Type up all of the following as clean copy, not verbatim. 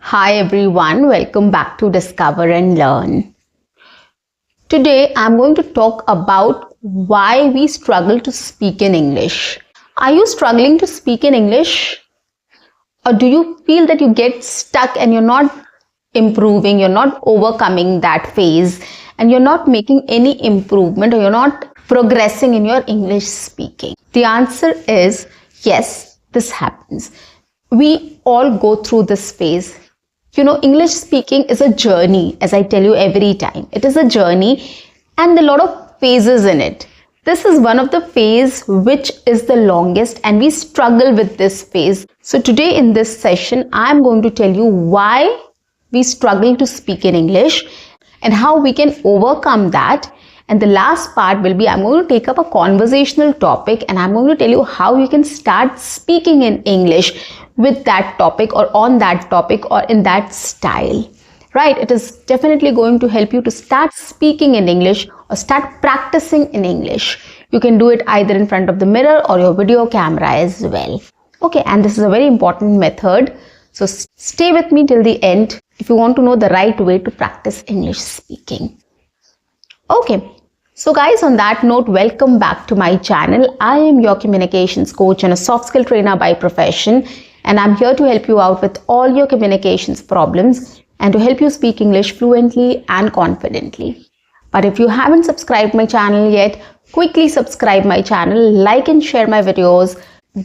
Hi everyone, welcome back to Discover and Learn. Today I'm going to talk about why we struggle to speak in English. Are you struggling to speak in English? Or do you feel that you get stuck and you're not improving, you're not overcoming that phase, and you're not making any improvement, or you're not progressing in your English speaking? The answer is yes, this happens. We all go through this phase. English speaking is a journey, as I tell you every time. It is a journey and a lot of phases in it. This is one of the phase which is the longest, and we struggle with this phase. So today in this session, I'm going to tell you why we struggle to speak in English and how we can overcome that. And the last part will be, I'm going to take up a conversational topic and I'm going to tell you how you can start speaking in English with that topic or on that topic or in that style. Right? It is definitely going to help you to start speaking in English or start practicing in English. You can do it either in front of the mirror or your video camera as well. Okay, and this is a very important method. So stay with me till the end if you want to know the right way to practice English speaking. Okay. So guys, on that note, welcome back to my channel. I am your communications coach and a soft skill trainer by profession, and I'm here to help you out with all your communications problems and to help you speak English fluently and confidently. But if you haven't subscribed my channel yet, quickly subscribe my channel, like and share my videos.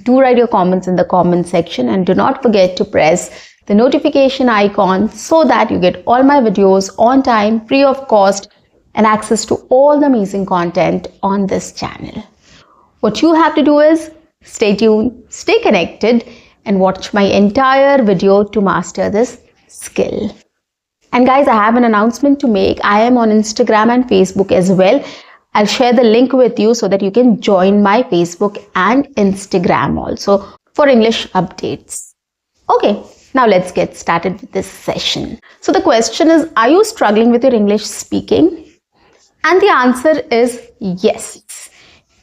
Do write your comments in the comment section, and do not forget to press the notification icon so that you get all my videos on time, free of cost, and access to all the amazing content on this channel. What you have to do is stay tuned, stay connected, and watch my entire video to master this skill. And guys, I have an announcement to make. I am on Instagram and Facebook as well. I'll share the link with you so that you can join my Facebook and Instagram also for English updates. Okay, now let's get started with this session. So the question is, are you struggling with your English speaking? And the answer is yes.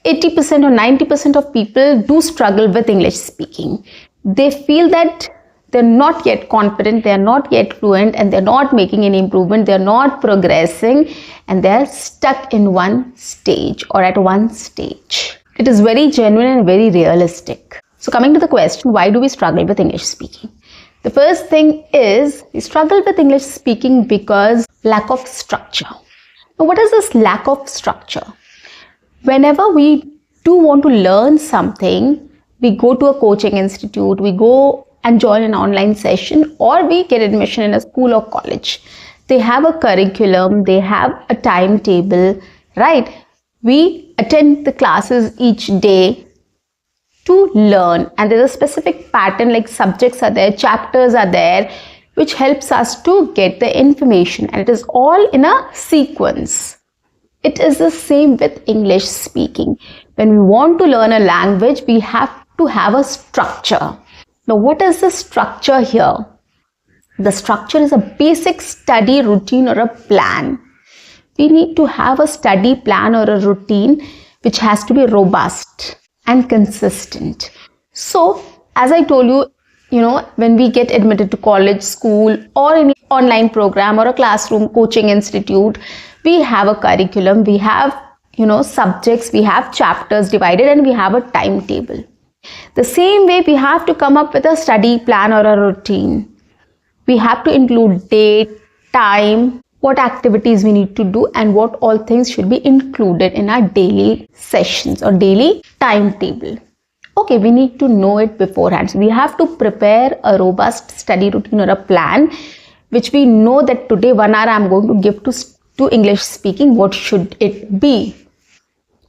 80% or 90% of people do struggle with English speaking. They feel that they're not yet confident, they're not yet fluent, and they're not making any improvement, they're not progressing, and they're stuck in one stage or at one stage. It is very genuine and very realistic. So coming to the question, why do we struggle with English speaking? The first thing is we struggle with English speaking because lack of structure. Now, what is this lack of structure? Whenever we do want to learn something, we go to a coaching institute, we go and join an online session, or we get admission in a school or college. They have a curriculum, they have a timetable, right? We attend the classes each day to learn, and there's a specific pattern, like subjects are there, chapters are there, which helps us to get the information, and it is all in a sequence. It is the same with English speaking. When we want to learn a language, we have to have a structure. Now, what is the structure here? The structure is a basic study routine or a plan. We need to have a study plan or a routine which has to be robust and consistent. So, as I told you, when we get admitted to college, school, or any online program or a classroom coaching institute, we have a curriculum, we have, subjects, we have chapters divided, and we have a timetable. The same way, we have to come up with a study plan or a routine. We have to include date, time, what activities we need to do, and what all things should be included in our daily sessions or daily timetable. Okay, we need to know it beforehand. So we have to prepare a robust study routine or a plan, which we know that today 1 hour I'm going to give to English speaking. What should it be?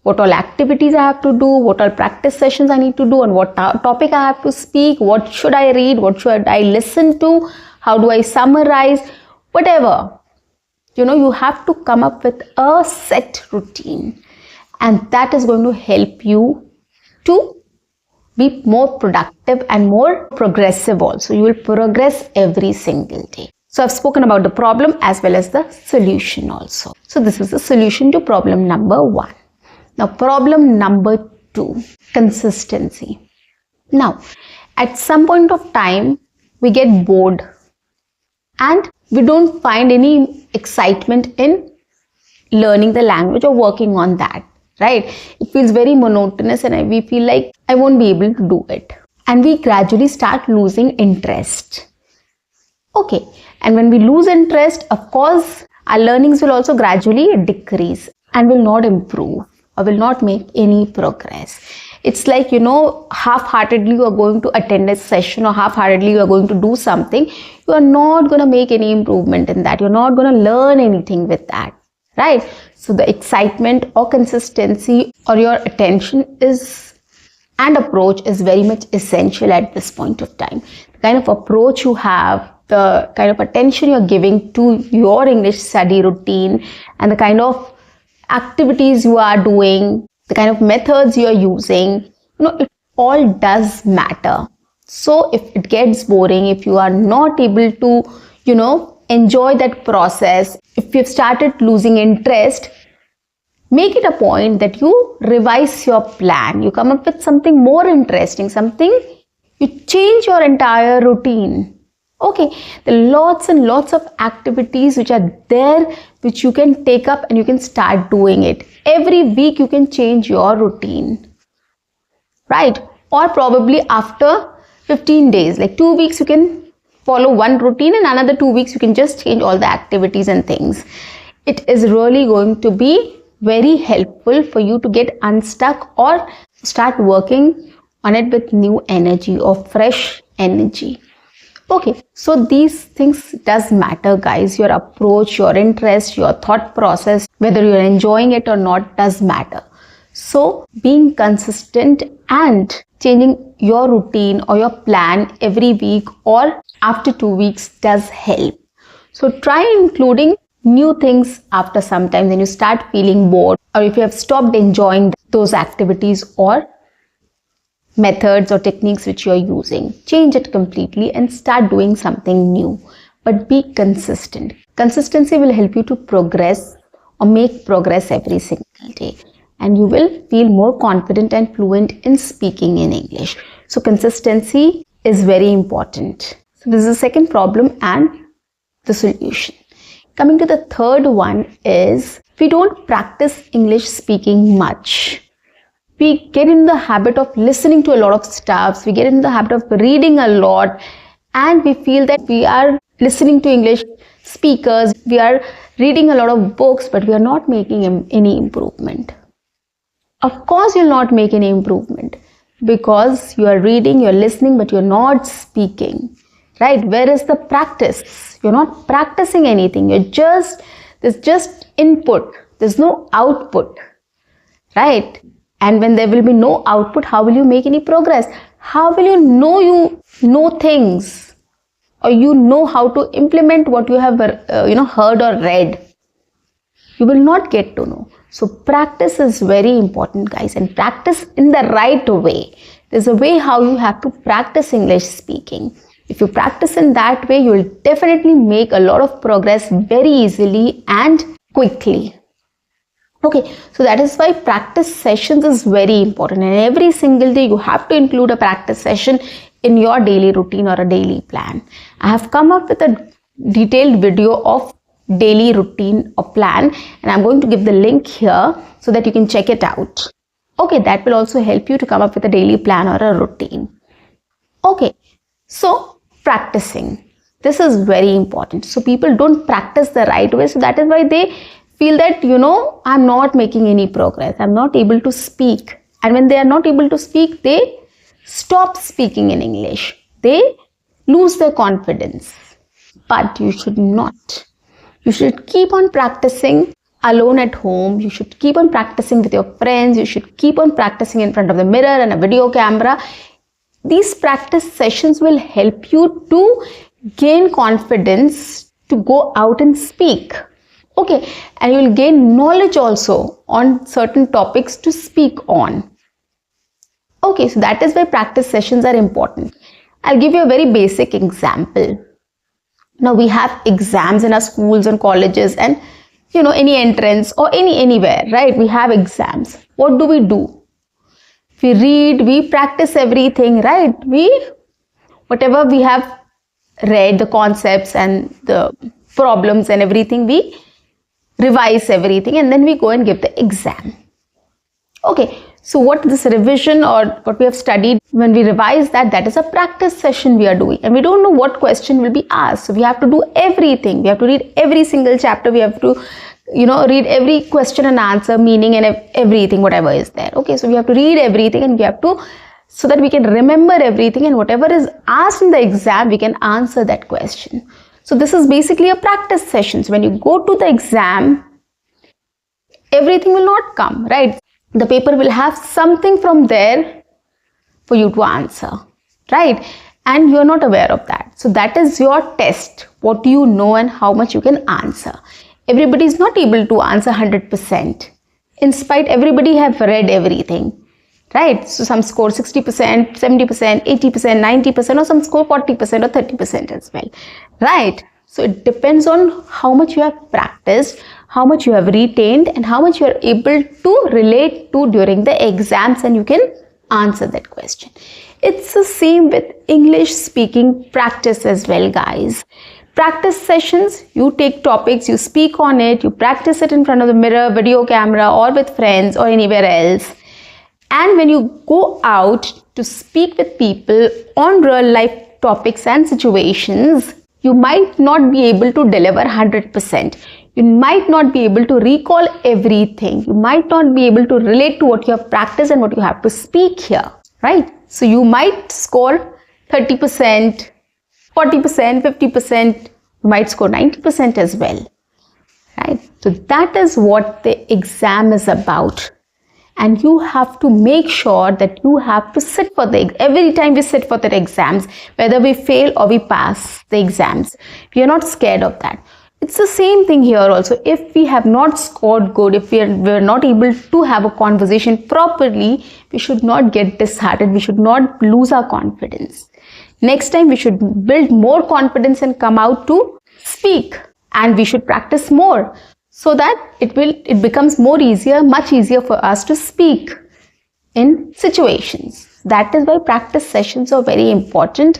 What all activities I have to do, what all practice sessions I need to do, and what topic I have to speak, what should I read, what should I listen to, how do I summarize, whatever. You have to come up with a set routine, and that is going to help you to be more productive and more progressive also. You will progress every single day. So I've spoken about the problem as well as the solution also. So this is the solution to problem number 1. Now problem number 2, consistency. Now at some point of time we get bored and we don't find any excitement in learning the language or working on that, right? It feels very monotonous and we feel like I won't be able to do it. And we gradually start losing interest. Okay, and when we lose interest, of course, our learnings will also gradually decrease and will not improve or will not make any progress. It's like, half-heartedly you are going to attend a session or half-heartedly you are going to do something. You are not going to make any improvement in that. You're not going to learn anything with that, right? So the excitement or consistency or your attention and approach is very much essential at this point of time. The kind of approach you have, the kind of attention you're giving to your English study routine, and the kind of activities you are doing, the kind of methods you are using, it all does matter. So if it gets boring, if you are not able to, enjoy that process, if you've started losing interest, make it a point that you revise your plan. You come up with something more interesting, you change your entire routine. Okay, there are lots and lots of activities which are there, which you can take up and you can start doing it. Every week you can change your routine, right? Or probably after 15 days, like 2 weeks, you can follow one routine and another 2 weeks, you can just change all the activities and things. It is really going to be very helpful for you to get unstuck or start working on it with new energy or fresh energy. Okay, so these things does matter, guys. Your approach, your interest, your thought process, whether you're enjoying it or not, does matter. So being consistent and changing your routine or your plan every week or after 2 weeks does help. So try including new things after some time when you start feeling bored, or if you have stopped enjoying those activities or methods or techniques which you are using. Change it completely and start doing something new. But be consistent. Consistency will help you to progress or make progress every single day. And you will feel more confident and fluent in speaking in English. So consistency is very important. So this is the second problem and the solution. Coming to the third one is, we don't practice English speaking much. We get in the habit of listening to a lot of stuff. We get in the habit of reading a lot, and we feel that we are listening to English speakers. We are reading a lot of books, but we are not making any improvement. Of course, you'll not make any improvement because you are reading, you're listening, but you're not speaking, right? Where is the practice? You're not practicing anything. There's just input. There's no output, right? And when there will be no output, how will you make any progress? How will you know things, or you know how to implement what you have heard or read? You will not get to know. So practice is very important, guys, and practice in the right way. There's a way how you have to practice English speaking. If you practice in that way, you will definitely make a lot of progress very easily and quickly. Okay, so that is why practice sessions is very important, and every single day you have to include a practice session in your daily routine or a daily plan. I have come up with a detailed video of daily routine or plan, and I'm going to give the link here so that you can check it out. Okay, that will also help you to come up with a daily plan or a routine. Okay, so practicing. This is very important. So people don't practice the right way, so that is why they feel that, I'm not making any progress. I'm not able to speak. And when they are not able to speak, they stop speaking in English. They lose their confidence. But you should not. You should keep on practicing alone at home. You should keep on practicing with your friends. You should keep on practicing in front of the mirror and a video camera. These practice sessions will help you to gain confidence to go out and speak. Okay, and you will gain knowledge also on certain topics to speak on. Okay, so that is why practice sessions are important. I'll give you a very basic example. Now we have exams in our schools and colleges and any entrance or anywhere, right? We have exams. What do? We read, we practice everything, right? Whatever we have read the concepts and the problems and everything, we revise everything and then we go and give the exam. Okay, so what this revision or what we have studied, when we revise that, that is a practice session we are doing, and we don't know what question will be asked. So we have to do everything. We have to read every single chapter. We have to, read every question and answer, meaning and everything, whatever is there. Okay, so we have to read everything and we have to, so that we can remember everything, and whatever is asked in the exam, we can answer that question. So this is basically a practice session. So when you go to the exam, everything will not come, right? The paper will have something from there for you to answer, right? And you're not aware of that. So that is your test. What do you know and how much you can answer? Everybody is not able to answer 100%. In spite, everybody have read everything, right? So some score 60%, 70%, 80%, 90%, or some score 40% or 30% as well, right? So it depends on how much you have practiced, how much you have retained, and how much you are able to relate to during the exams, and you can answer that question. It's the same with English speaking practice as well, guys. Practice sessions, you take topics, you speak on it, you practice it in front of the mirror, video camera, or with friends or anywhere else. And when you go out to speak with people on real life topics and situations, you might not be able to deliver 100%. You might not be able to recall everything. You might not be able to relate to what you have practiced and what you have to speak here, right? So you might score 30%, 40%, 50%. You might score 90% as well, right? So that is what the exam is about. And you have to make sure that you have to sit for every time we sit for the exams, whether we fail or we pass the exams, we are not scared of that. It's the same thing here also. If we have not scored good, if we're not able to have a conversation properly, we should not get disheartened. We should not lose our confidence. Next time we should build more confidence and come out to speak, and we should practice more, so that it becomes much easier for us to speak in situations. That is why practice sessions are very important,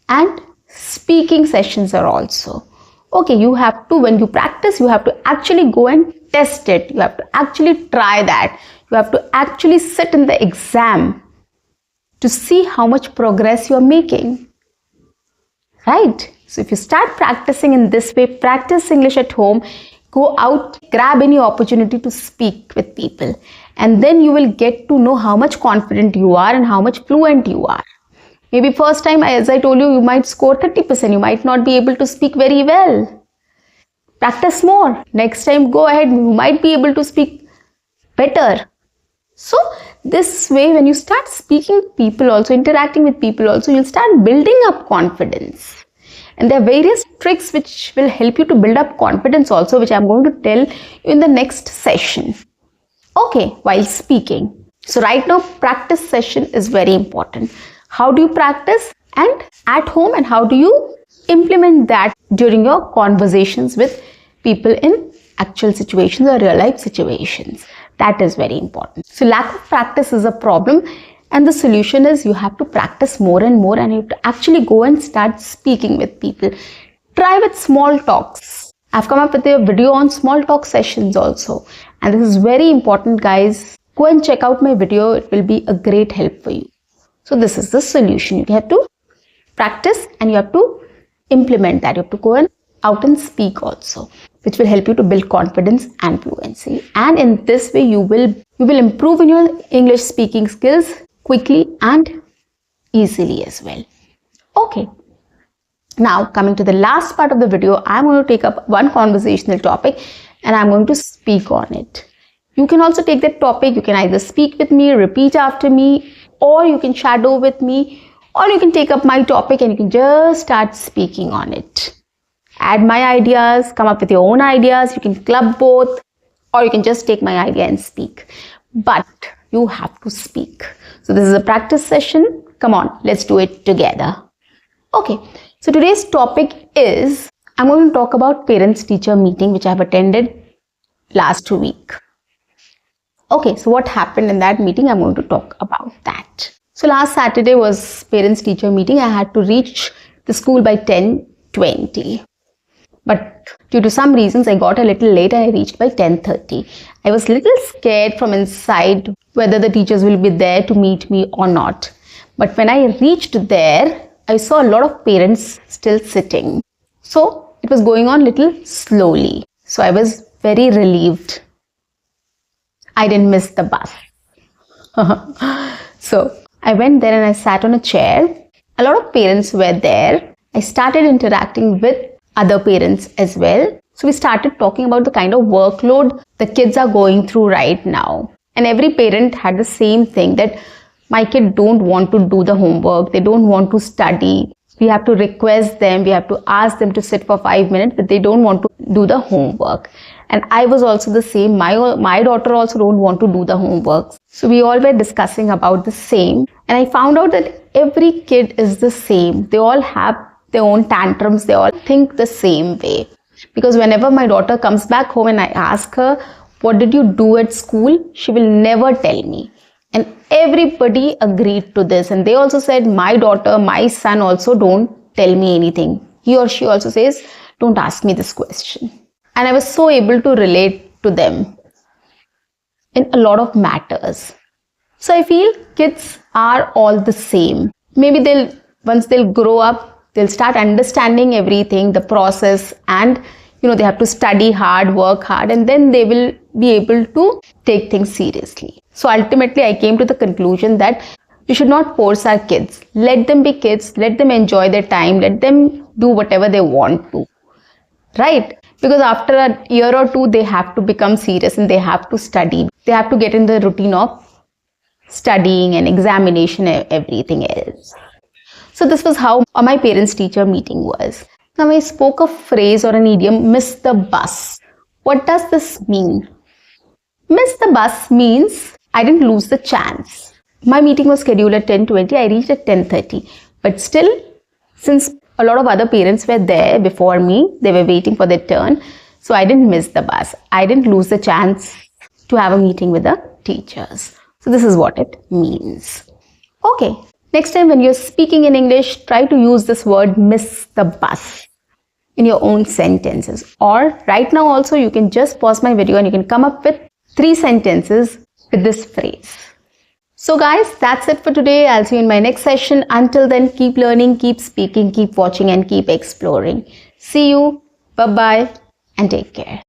and speaking sessions are also. Okay, you have to, when you practice, you have to actually go and test it. You have to actually try that. You have to actually sit in the exam to see how much progress you are making, right? So if you start practicing in this way, practice English at home, go out, grab any opportunity to speak with people, and then you will get to know how much confident you are and how much fluent you are. Maybe first time, as I told you, you might score 30%. You might not be able to speak very well. Practice more. Next time, go ahead. You might be able to speak better. So this way, when you start speaking to people also, interacting with people also, you'll start building up confidence. And there are various tricks which will help you to build up confidence also, which I'm going to tell you in the next session. Okay, while speaking. So right now, practice session is very important. How do you practice and at home, and how do you implement that during your conversations with people in actual situations or real life situations? That is very important. So lack of practice is a problem, and the solution is you have to practice more and more, and you have to actually go and start speaking with people. Try with small talks. I've come up with a video on small talk sessions also, and this is very important, guys. Go and check out my video. It will be a great help for you. So this is the solution. You have to practice and you have to implement that. You have to go out and speak also, which will help you to build confidence and fluency. And in this way, you will improve in your English speaking skills quickly and easily as well. Okay. Now coming to the last part of the video, I'm going to take up one conversational topic and I'm going to speak on it. You can also take that topic. You can either speak with me, repeat after me, or you can shadow with me, or you can take up my topic and you can just start speaking on it. Add my ideas, come up with your own ideas. You can club both, or you can just take my idea and speak. But you have to speak. So this is a practice session. Come on, let's do it together. Okay, so today's topic is, I'm going to talk about parents-teacher meeting which I have attended last week. Okay, so what happened in that meeting? I'm going to talk about that. So last Saturday was parents-teacher meeting. I had to reach the school by 10:20. But due to some reasons, I got a little late and I reached by 10:30. I was a little scared from inside whether the teachers will be there to meet me or not. But when I reached there, I saw a lot of parents still sitting. So it was going on little slowly. So I was very relieved. I didn't miss the bus. So I went there and I sat on a chair. A lot of parents were there. I started interacting with other parents as well. So we started talking about the kind of workload the kids are going through right now. And every parent had the same thing, that my kid don't want to do the homework. They don't want to study. We have to request them. We have to ask them to sit for 5 minutes, but they don't want to do the homework. And I was also the same. My daughter also don't want to do the homework. So we all were discussing about the same. And I found out that every kid is the same. They all have their own tantrums. They all think the same way. Because whenever my daughter comes back home and I ask her, what did you do at school? She will never tell me. And everybody agreed to this. And they also said, my daughter, my son also don't tell me anything. He or she also says, don't ask me this question. And I was so able to relate to them in a lot of matters. So I feel kids are all the same. Maybe once they'll grow up, they'll start understanding everything, the process, and they have to study hard, work hard, and then they will be able to take things seriously. So ultimately, I came to the conclusion that we should not force our kids. Let them be kids, let them enjoy their time, let them do whatever they want to. Right? Because after a year or two, they have to become serious and they have to study. They have to get in the routine of studying and examination and everything else. So this was how my parents-teacher meeting was. Now I spoke a phrase or an idiom, miss the bus. What does this mean? Miss the bus means I didn't lose the chance. My meeting was scheduled at 10:20. I reached at 10:30. But still, since a lot of other parents were there before me, they were waiting for their turn. So I didn't miss the bus. I didn't lose the chance to have a meeting with the teachers. So this is what it means. Okay. Next time when you're speaking in English, try to use this word miss the bus in your own sentences. Or right now also you can just pause my video and you can come up with 3 sentences with this phrase. So guys, that's it for today. I'll see you in my next session. Until then, keep learning, keep speaking, keep watching and keep exploring. See you. Bye-bye and take care.